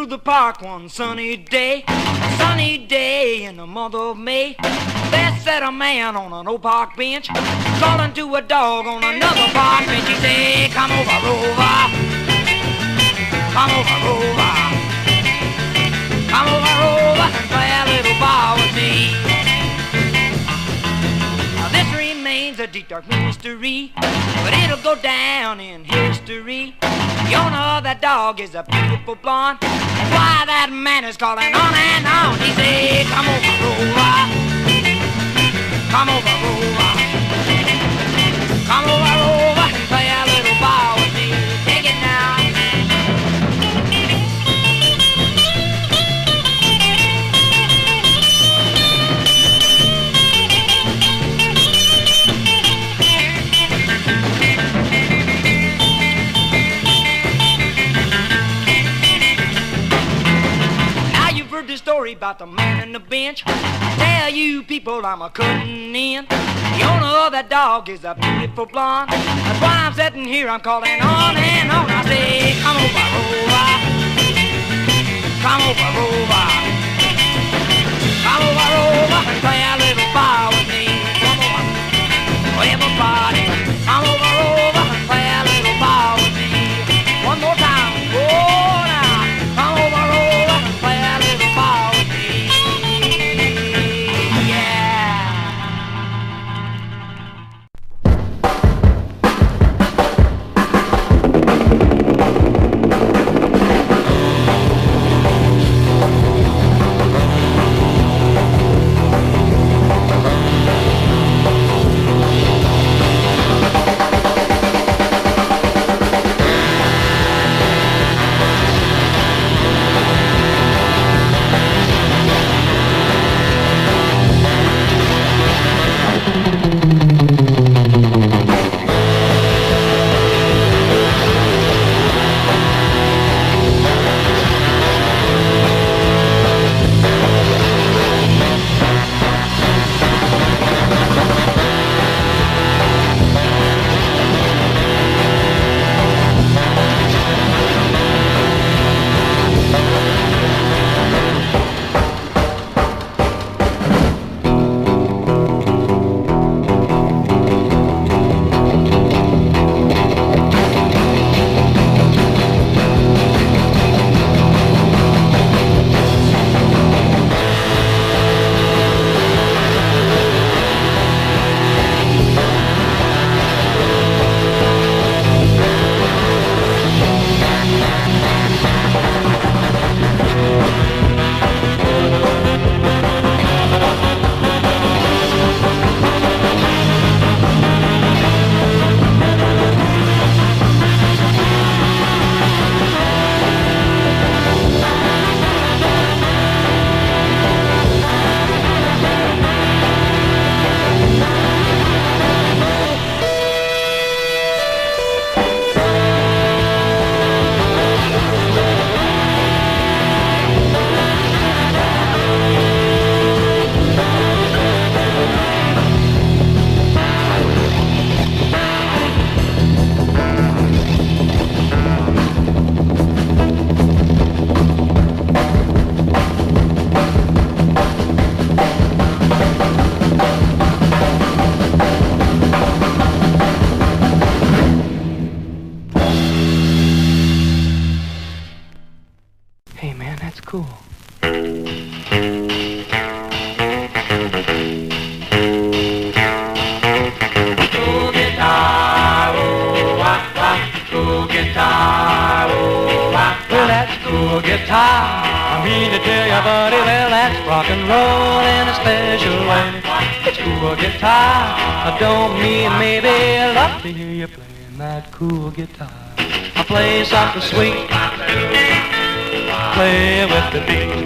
through the park one sunny day in the month of May. There sat a man on an old park bench, calling to a dog on another park bench. He said, come over, Rover. Come over, Rover. Come over, Rover, and play a little ball with me. Now this remains a deep dark mystery, but it'll go down in history. The owner of that dog is a beautiful blonde. That's why that man is calling on and on. He said, come over, Rover. Come over, Rover. Come over, Rover, and play a little ball with me. Take it now. The story about the man on the bench. I tell you people I'm a cutting in. The owner of that dog is a beautiful blonde. That's why I'm sitting here, I'm calling on and on. I say, come over, Rover. Come over, Rover. Come over, Rover, and play a little ball with me. Come on, everybody. Come over, Rover, and play a little ball with me. One more time. Oh, now. Come over, Rover, and play a little ball with me. Yeah. I don't mean maybe I love to hear you playing that cool guitar. I play something sweet, play with the beat.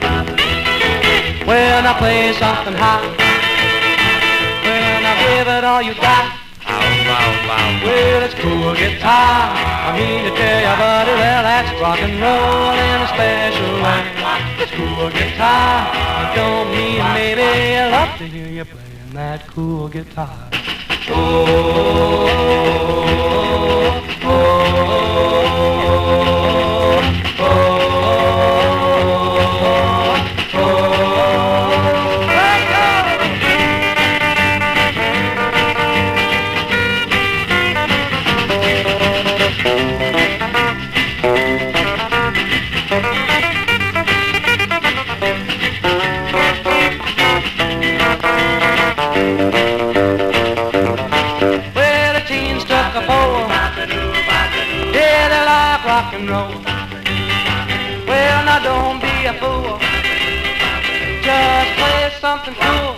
When I play something hot, when I give it all you got. Well, it's cool guitar, I mean to tell you, buddy, well, that's rock and roll in a special way. It's cool guitar, I don't mean maybe I love to hear you playing that cool guitar. Oh, oh, oh, oh, oh. now don't be a fool. Just play something cool.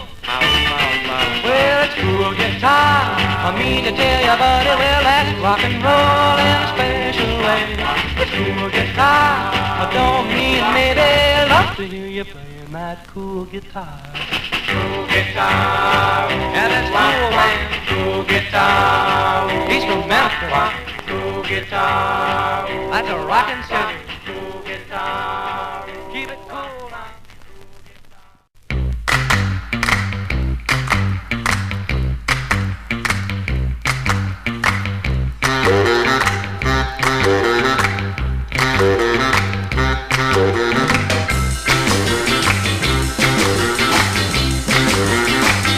Well, it's cool guitar for me to tell you, buddy. Well, that's rock and roll in a special way. It's cool guitar, I don't mean maybe love to hear you playing that cool guitar. Cool guitar, Yeah, that's cool, man. cool guitar, He's from Memphis. cool guitar, That's a rockin' city. cool guitar. Keep it cool now.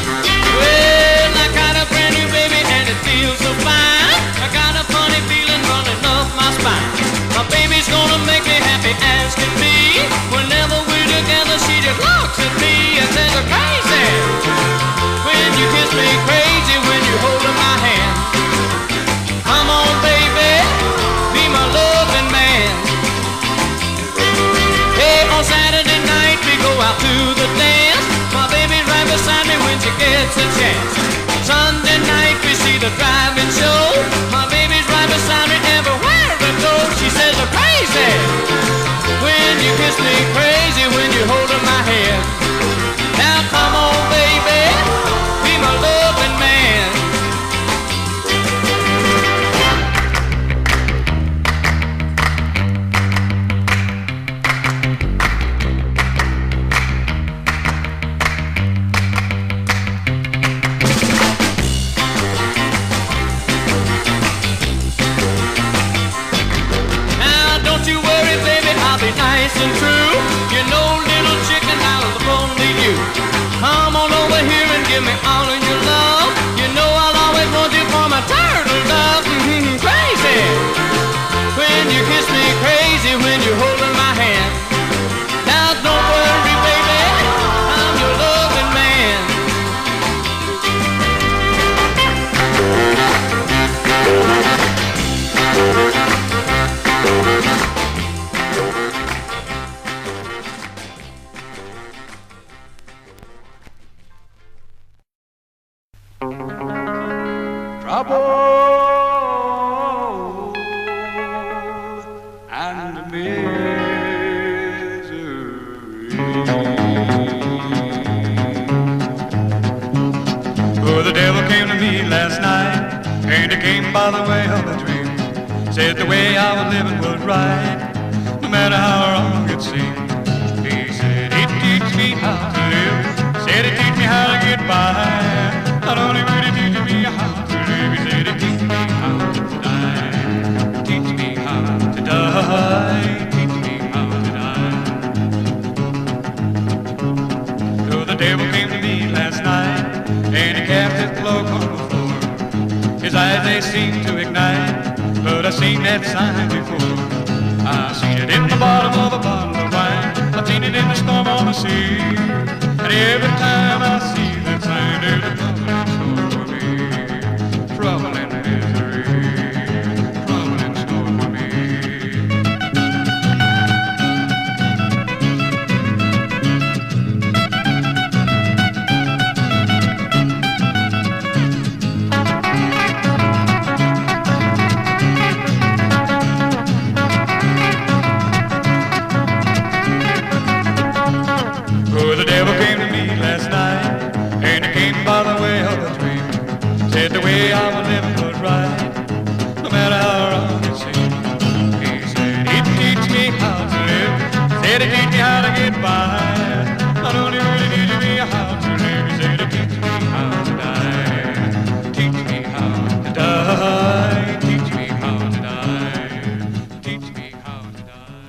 Well, I got a brand new baby and it feels so fine. I got a funny feeling running up my spine. My baby's gonna make me happy as can be. Whenever we're together, she just looks at me and says, "I'm crazy." When you kiss me, crazy when you hold my hand. Come on, baby, be my loving man. Hey, on Saturday night we go out to the dance. My baby's right beside me when she gets a chance. Sunday night we see the driving show. My baby's right beside me everywhere I go. She says, "I'm crazy." When you kiss me, crazy when you hold my hand. Now come on, baby, be my loving man. Now don't you worry, baby, I'll be nice and true. You know, little chicken, I'll only you. Come on over here and give me all of your love. You know I'll always want you for my turtle love. Crazy when you kiss me, crazy when you hold my hand. Now don't worry, baby, I'm your loving man. Trouble and misery. Oh, the devil came to me last night, and he came by the way of a dream. Said the way I was living was right, no matter how wrong it seemed. He said he'd teach me how to live, said he'd teach me how to get by. Not only would he teach me how to live, he said he'd teach me how to die. Teach me how to die, teach me how to die. So the devil came to me last night, and he cast his cloak on the floor. His eyes, they seemed to ignite, but I've seen that sign before. I've seen it in the bottom of a bottle of wine, I've seen it in the storm on the sea. And every time I see that sign, there's a trouble in store for me. Trouble and misery, trouble in store for me. Oh, the devil came to me last night, and he came by the way of a dream. Said the way I was living was right, no matter how wrong it seemed. He said he'd teach me how to live, said he'd teach me how to get by. Not only would he teach me how to live, he said he'd teach me how to die. Teach me how to die, teach me how to die, teach me how to die.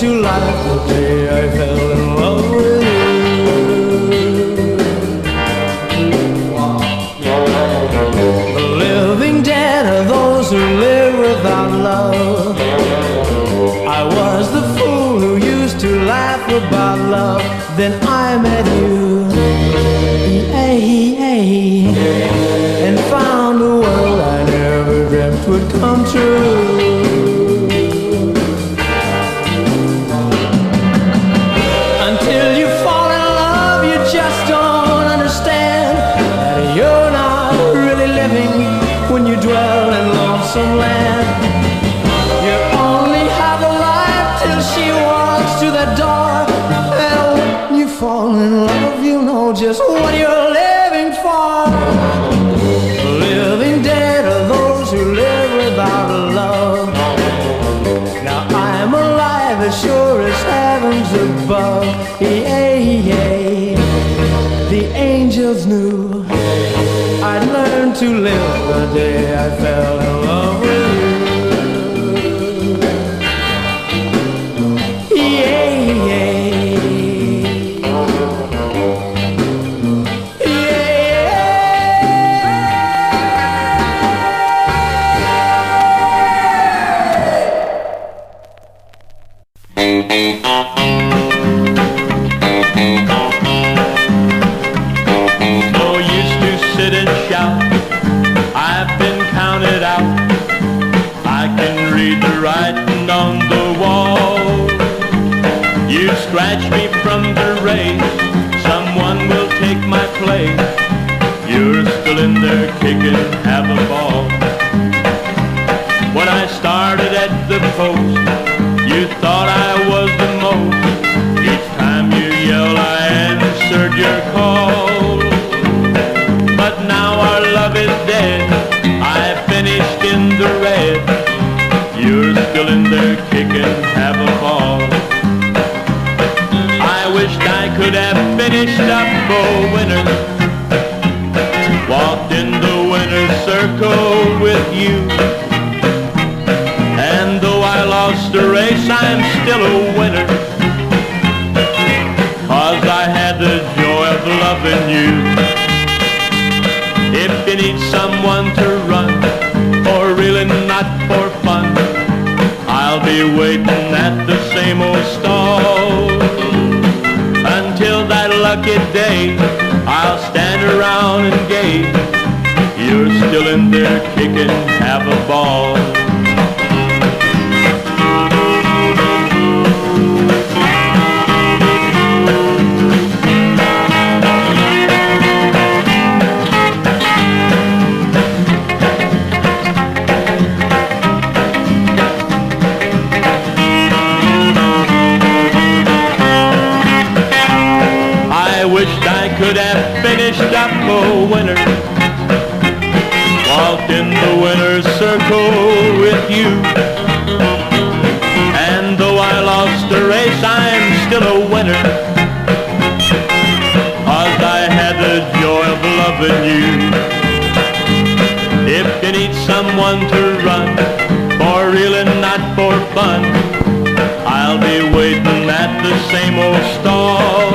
to life the day I fell in love with you. The living dead are those who live without love. I was the fool who used to laugh about love. Then I met you, and found a world I never dreamt would come true. Until you fall in love, you just don't understand that you're not really living when you dwell in lonesome land. You only have a life till she walks to the door. And when you fall in love, you know just what you're living for. Living dead are those who live without love. Now I'm alive as sure as heaven's above. The angels knew I'd learn to live the day I fell in love with you. Scratch me from the race, someone will take my place. You're still in there kicking, have a ball. When I started at the post, you thought I was the most. Each time you yelled, I answered your call. But now our love is dead, I finished in the red. You're still in there kicking, have a ball. I wished I could have finished up a winner, walked in the winner's circle with you. And though I lost the race, I'm still a winner, 'cause I had the joy of loving you. If you need someone to run, or really not for fun, I'll be waiting at the same old stall. Until that lucky day, I'll stand around and gaze. You're still in there kicking, have a ball. Could have finished up a winner, walked in the winner's circle with you. And though I lost the race, I'm still a winner, 'cause I had the joy of loving you. If you need someone to run, for real and not for fun, I'll be waiting at the same old stall.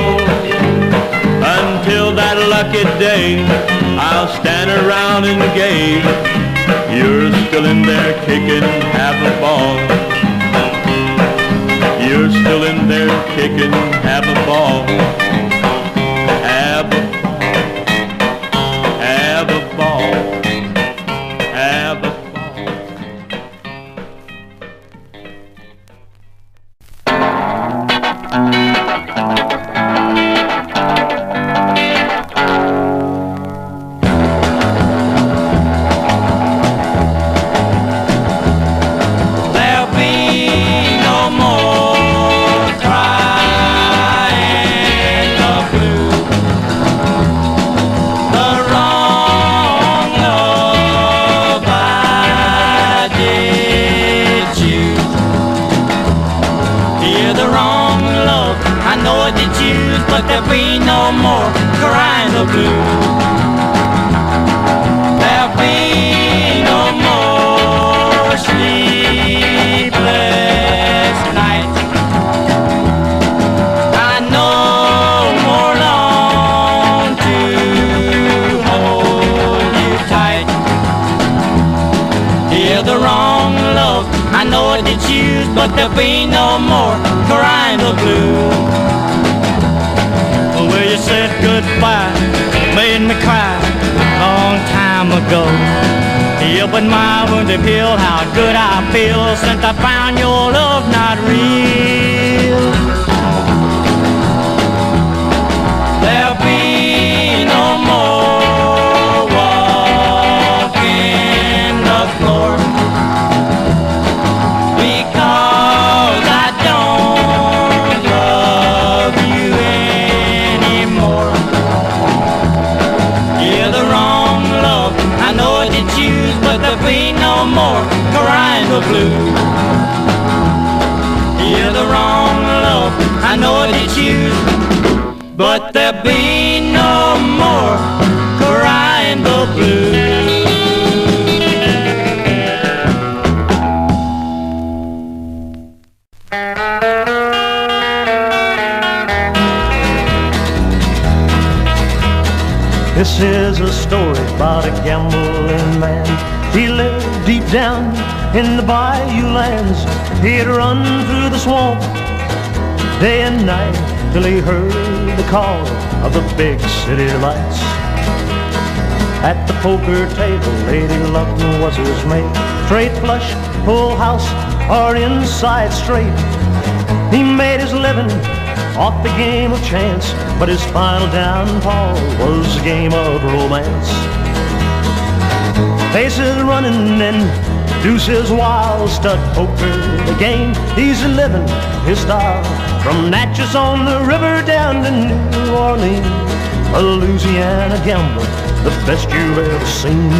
Until that lucky day, I'll stand around and gaze. You're still in there kicking, have a ball. You're still in there kicking, have a ball. Have a ball. Have a ball. Have a ball. There'll be no more crying the blues. There'll be no more sleepless nights. there'll be no more crying the blues. Well, you said goodbye, made me cry long time ago. You opened my wounded pill, how good I feel since I found your love not real. There'll be no more walking the floor, because I don't love you anymore. You're the wrong love, I know what you choose, but there'll be no more crying the blues. You're the wrong love, I know what you choose, but there'll be no more crying the blues. This is a story about a gambling man. He lived deep down in the bayou lands. He'd run through the swamp day and night till he heard the call of the big city lights. At the poker table, Lady Luck was his mate. Trade flush, full house, or inside straight. He made his living off the game of chance, but his final downfall was a game of romance. Faces running and deuces wild, stud poker, the game, easy living, his style. From Natchez on the river down to New Orleans, a Louisiana gambler, the best you've ever seen.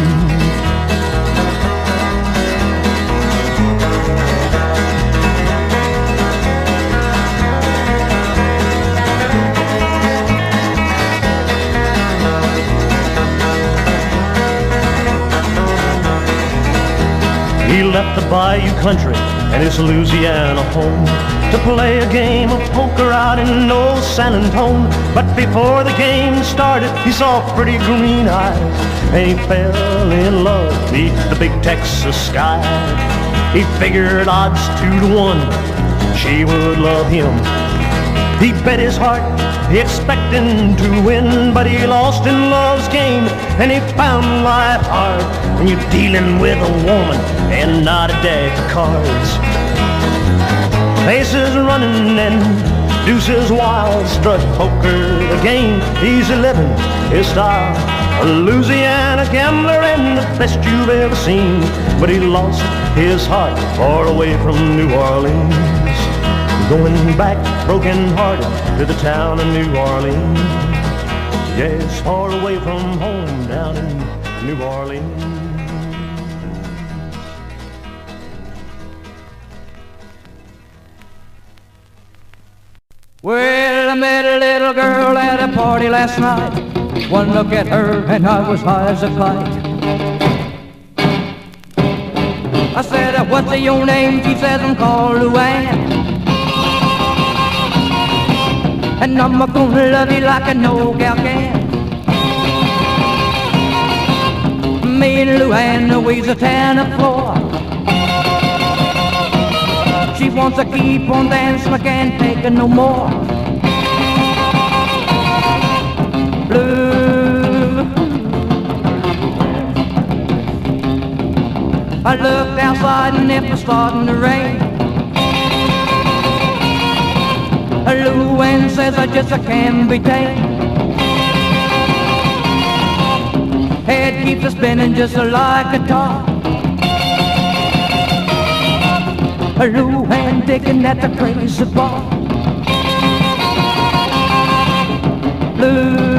He left the bayou country and his Louisiana home to play a game of poker out in old San Antone. But before the game started, he saw pretty green eyes, and he fell in love beneath the big Texas sky. He figured odds 2-1 she would love him. He bet his heart, expecting to win, but he lost in love's game, and he found life hard when you're dealing with a woman and not a deck of cards. Faces running and deuces wild, strut poker, the game, easy living, his style. A Louisiana gambler and the best you've ever seen, but he lost his heart far away from New Orleans. Going back broken-hearted to the town of New Orleans. Yes, far away from home down in New Orleans. Well, I met a little girl at a party last night. One look at her and I was high as a kite. I said, what's your name? She says, I'm called Luann. And I'm gonna love you like a no gal can. Me and Luann, we's a tan up floor. She wants to keep on dancing, I can't take her no more. Blue. I looked outside and it was starting to rain. Luann says I just can't be tamed. Head keeps a spinning just like a top. Luann digging at the crazy bar. Luann.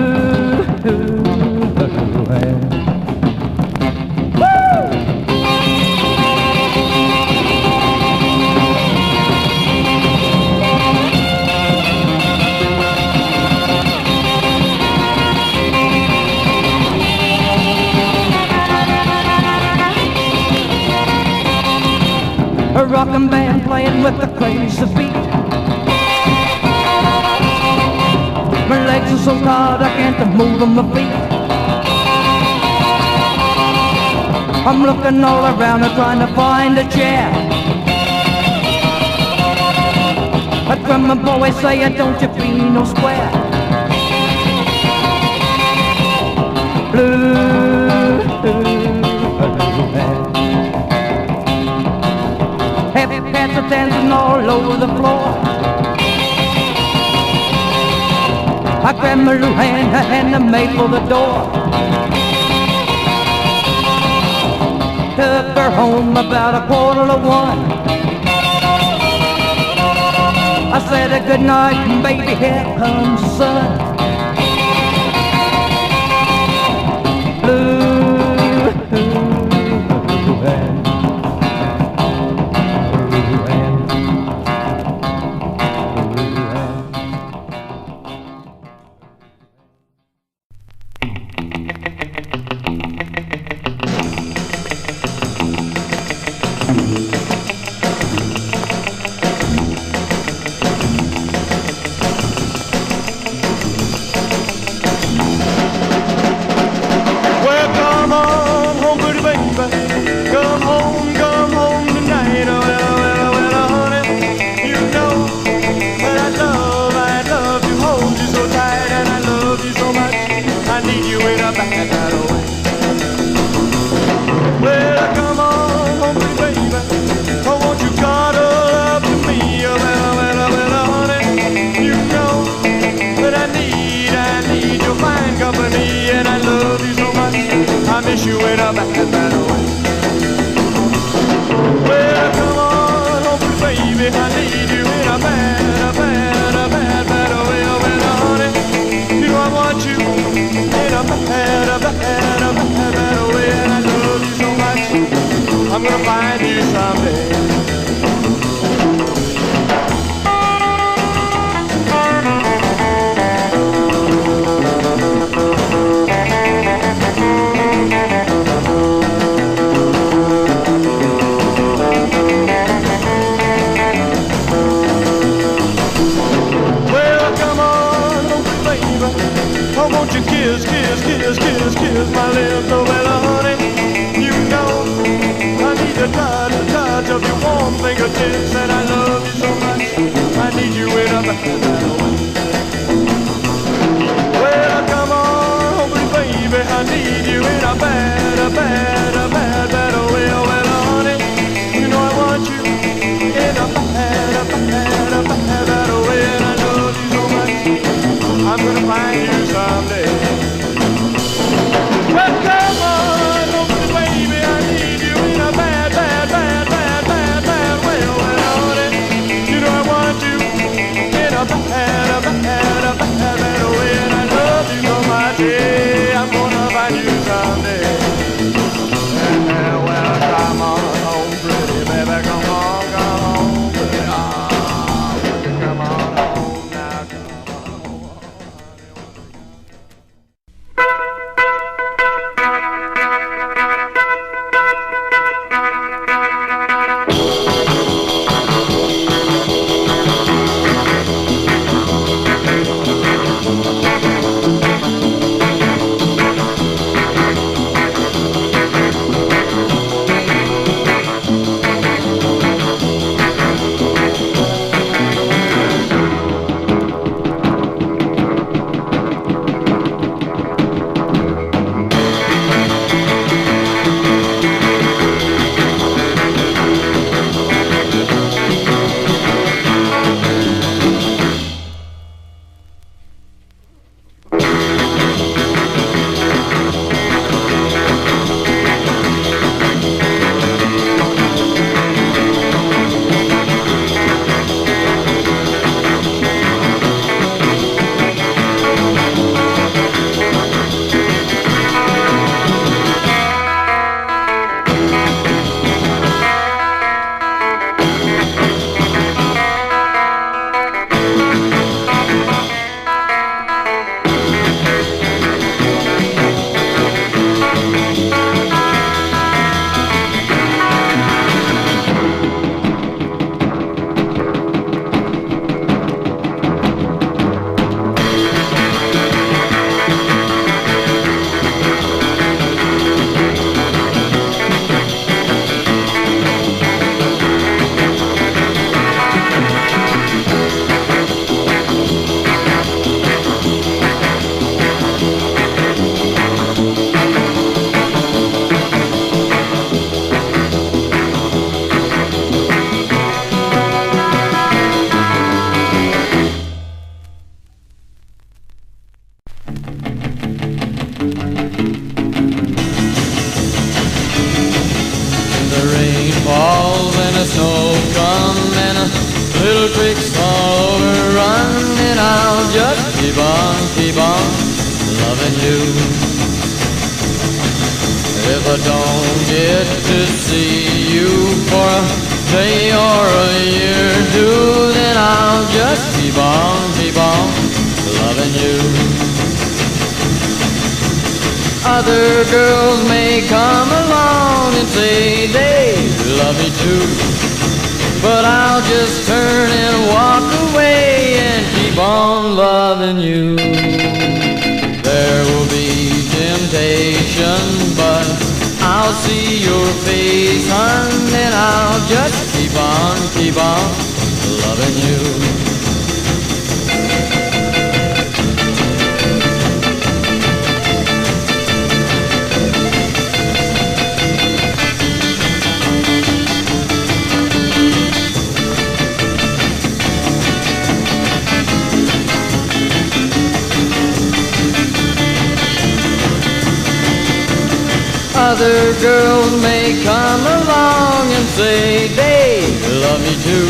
A rockin' band playing with the crazy beat. My legs are so tired I can't move on my feet. I'm looking all around and trying to find a chair. But drummer boy say, don't you be no square. Blue hand. Heavy pants are dancing all over the floor. I grabbed my blue hand, her hand and made for the door. Took her home about 1:15. I said a good night, baby, here comes the sun. Blue hand. I don't get to see you for a day or a year or two, then I'll just keep on loving you. Other girls may come along and say they love me too, but I'll just turn and walk away and keep on loving you. There will be temptation, but I'll see your face, hon, and I'll just keep on loving you. Other girls may come along and say they love me too,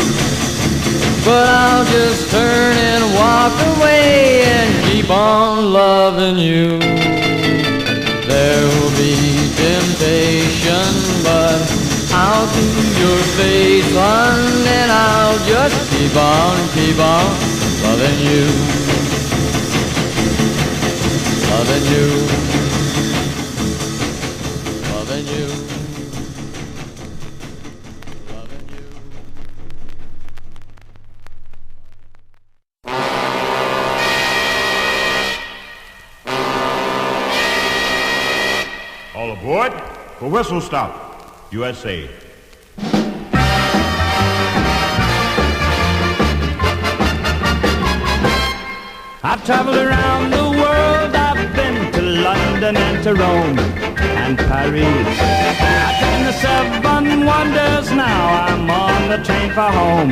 but I'll just turn and walk away and keep on loving you. There will be temptation, but I'll see your face, hon, and I'll just keep on loving you. Loving you. Loving you. Loving you. All aboard for Whistle Stop, USA. I've traveled around the world, I've been to London and to Rome and Paris. I've done the 7 wonders, now I'm on the train for home.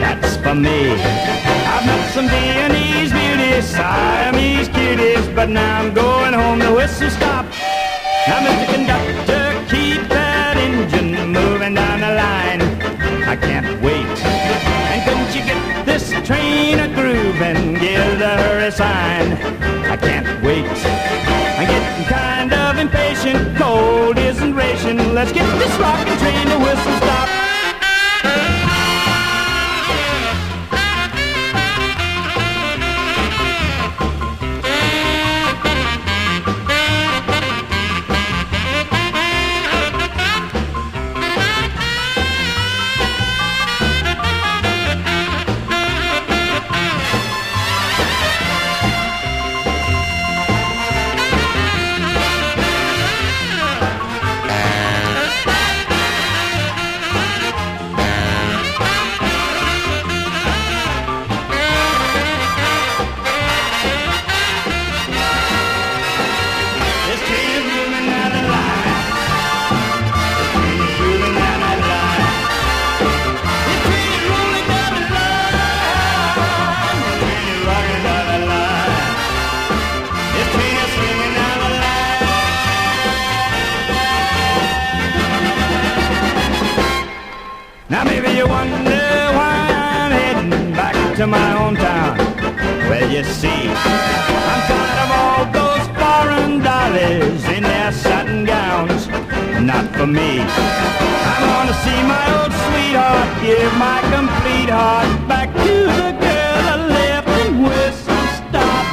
That's for me. I've met some Viennese beauties, Siamese cuties, but now I'm going home to Whistle Stop. Now Mr. Conductor, keep that engine moving down the line. I can't wait. And couldn't you get this train a groove and give the hurry sign? I can't wait. I'm getting kind of impatient, cold isn't ration. Let's get this rockin' train to Whistle Stop. Now maybe you wonder why I'm heading back to my hometown. Well, you see, I'm tired of all those foreign dollies in their satin gowns. Not for me. I want to see my old sweetheart, give my complete heart back to the girl I left in Whistle Stop.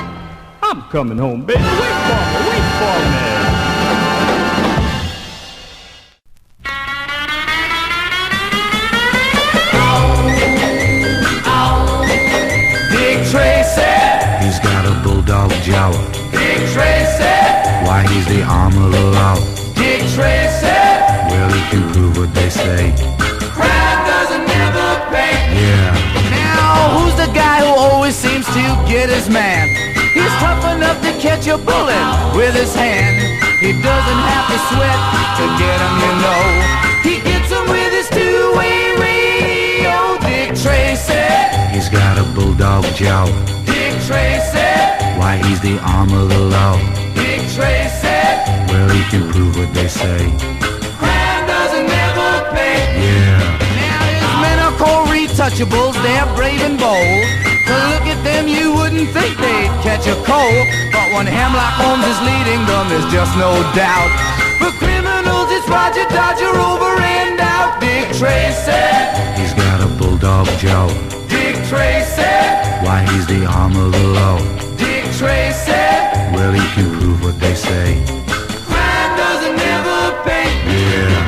I'm coming home, baby. Wait for me, wait for me. He's got a bulldog jaw. Dick Tracy, Why, he's the arm of the law. Dick Tracy, Well, he can prove what they say. crime doesn't never pay. Yeah. Now, who's the guy who always seems to get his man? He's tough enough to catch a bullet with his hand. He doesn't have to sweat to get him, you know. He gets him with his two-way radio. Dick Tracy, He's got a bulldog jaw. Dick Tracy, Why, he's the arm of the law. Dick Tracy, Well, he can prove what they say. crime doesn't never pay. Yeah. now his men are called retouchables. They're brave and bold. To look at them, you wouldn't think they'd catch a cold. But when Hemlock Holmes is leading them, there's just no doubt. For criminal this Roger Dodger over and out. Dick Tracy. He's got a bulldog jaw. Dick Tracy. Why, he's the arm of the law. Dick Tracy. Well, he can prove what they say. Crime doesn't never pay. Yeah.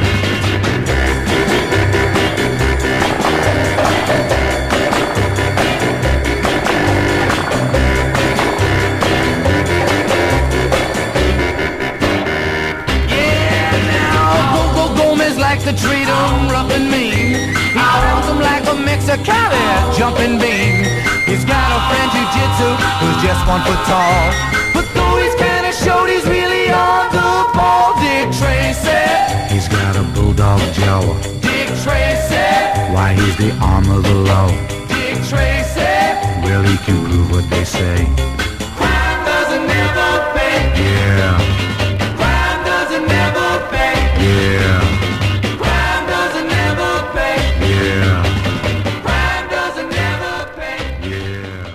To treat him rough and mean. He throws him like a Mexicali jumping bean. He's got a friend jiu-jitsu who's just 1 foot tall. But though he's kinda short, he's really on the ball. Dick Tracy. He's got a bulldog jaw. Dick Tracy. Why, he's the arm of the law. Dick Tracy. Well, he can prove what they say. Crime doesn't never pay. Yeah. Crime doesn't never pay. Yeah. Yeah. Crime doesn't never pay. Yeah.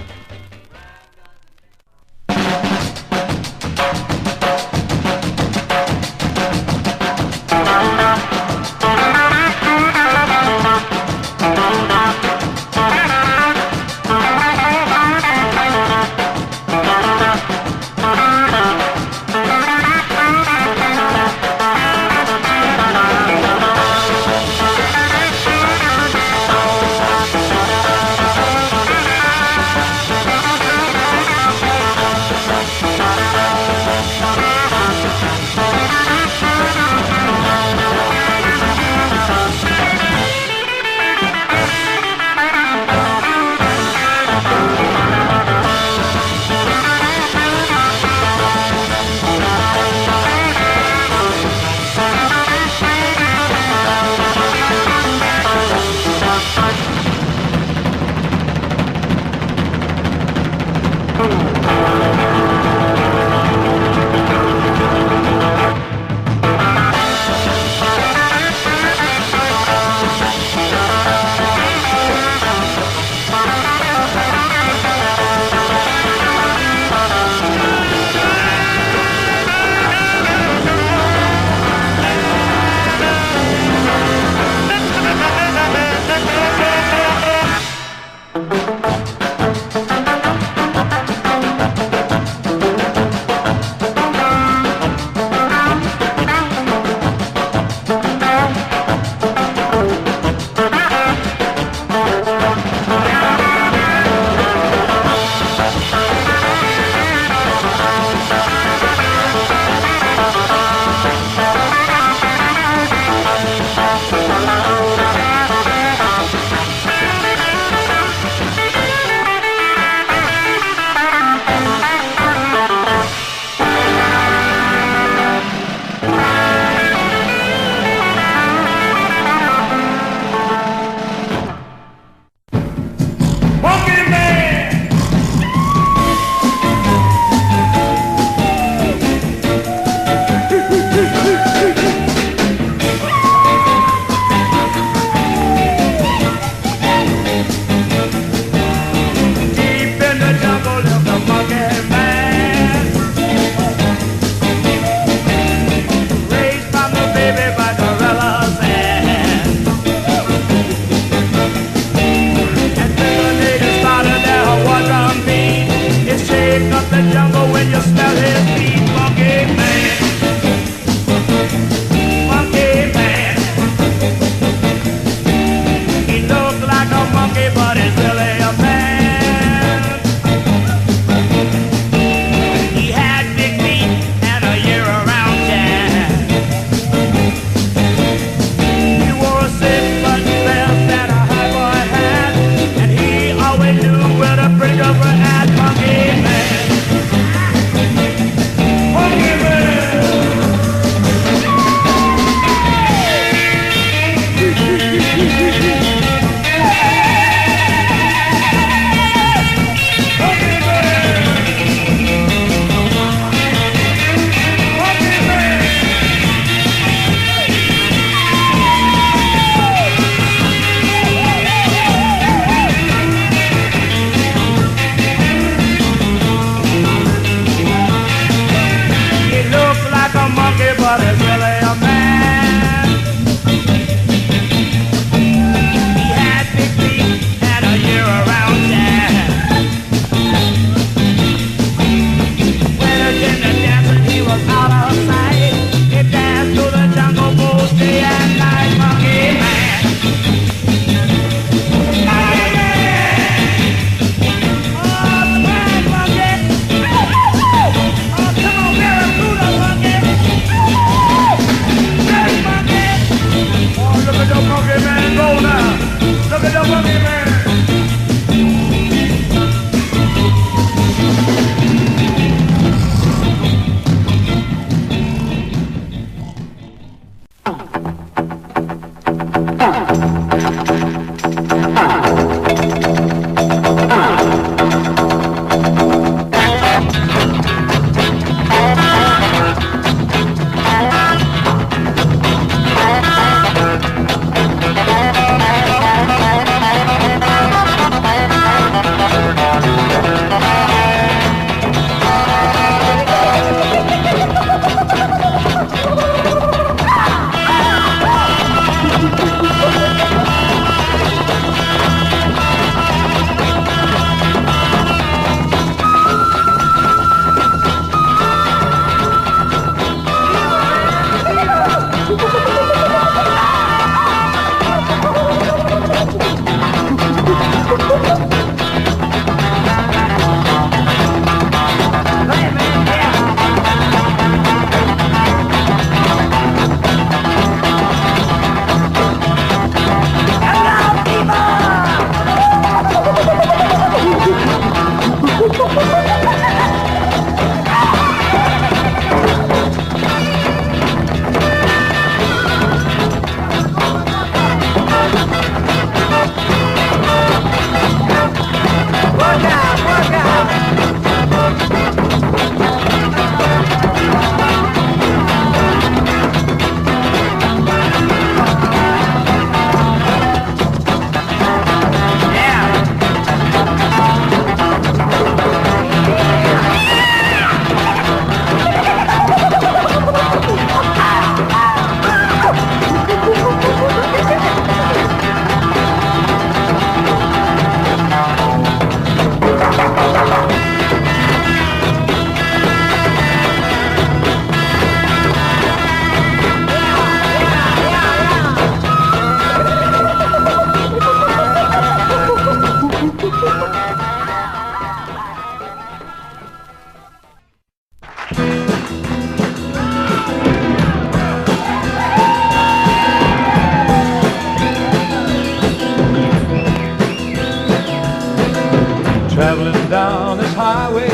traveling down this highway,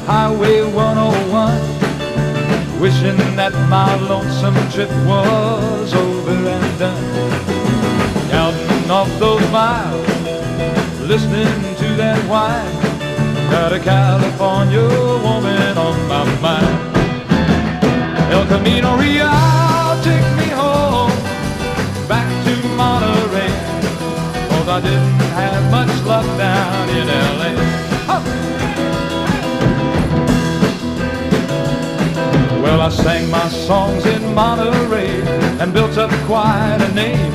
Highway 101, wishing that my lonesome trip was over and done. Counting off those miles, listening to that whine, got a California woman on my mind. El Camino Real, take me home, back to Monterey, 'cause I didn't have much luck down in L.A. Oh. Well, I sang my songs in Monterey and built up quite a name.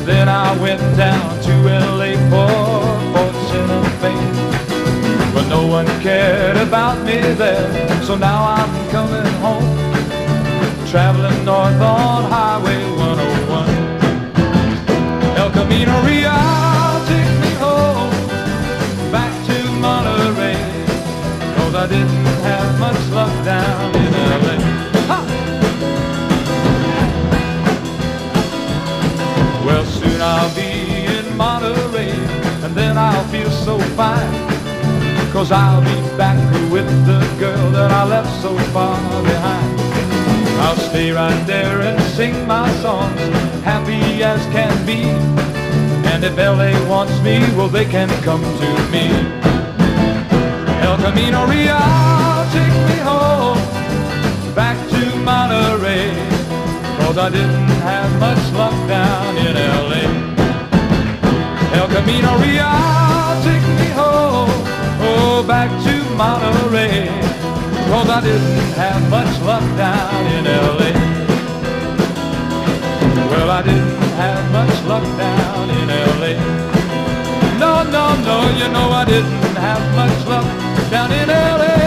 Then I went down to L.A. for fortune and fame. But no one cared about me there, so now I'm coming home, traveling north on Highway 101. El Camino Real, take me home, back to Monterey, 'cause I didn't have much luck down in L.A. Ha! Well, soon I'll be in Monterey, and then I'll feel so fine, 'cause I'll be back with the girl that I left so far behind. I'll stay right there and sing my songs, happy as can be. And if L.A. wants me, well, they can come to me. El Camino Real, take me home, back to Monterey, 'cause I didn't have much luck down in L.A. El Camino Real, take me home, oh, back to Monterey, 'cause I didn't have much luck down in L.A. Well, I didn't have much luck down in L.A. No, no, no, you know I didn't have much luck down in L.A.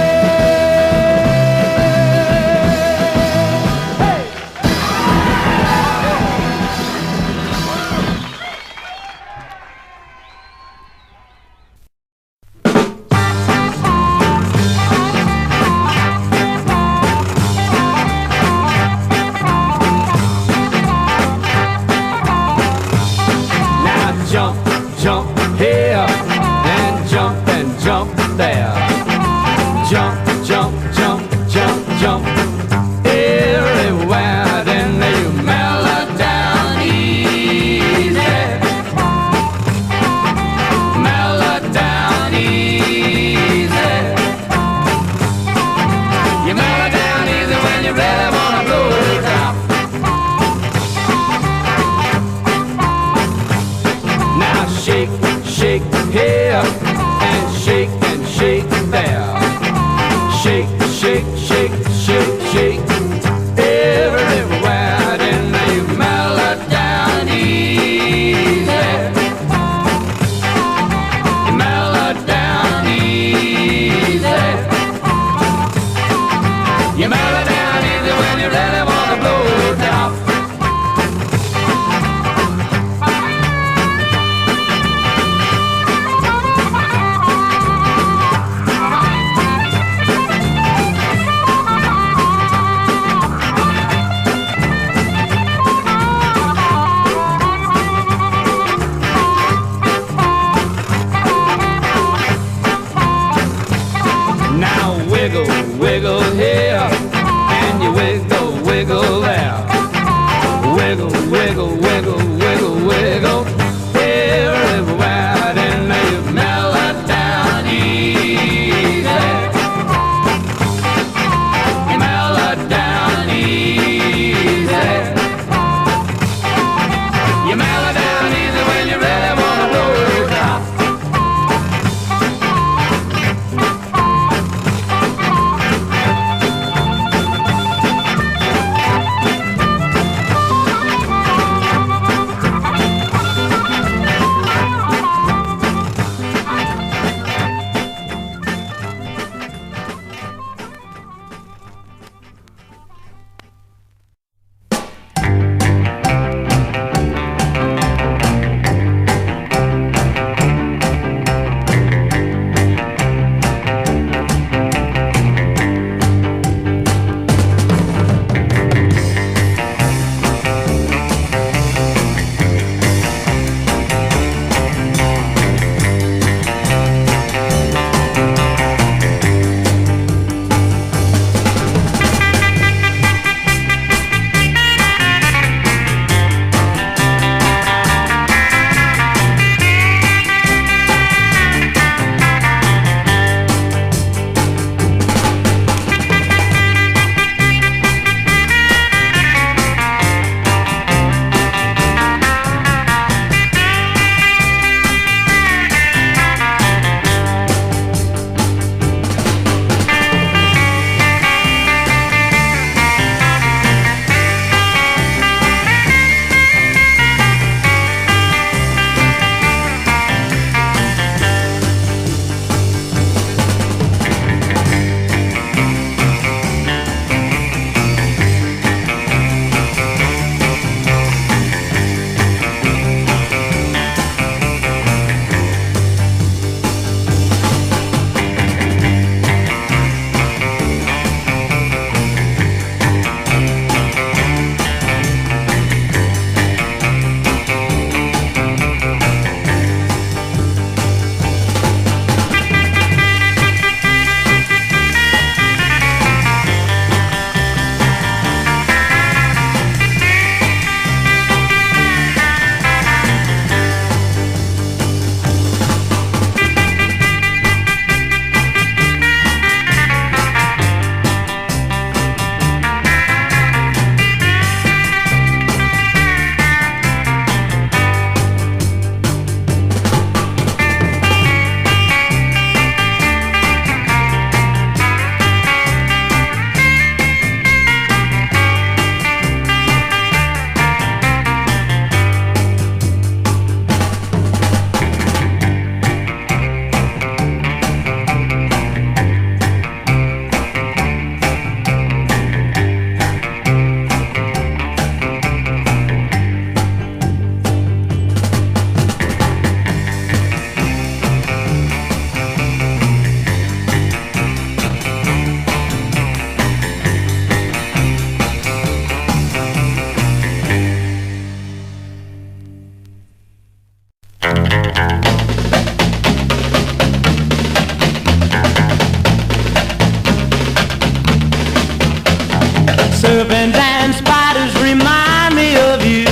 Serpents and spiders remind me of you.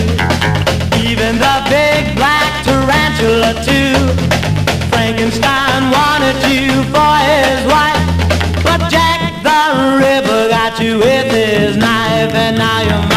Even the big black tarantula too. Frankenstein wanted you for his wife, but Jack the Ripper got you with his knife, and now you're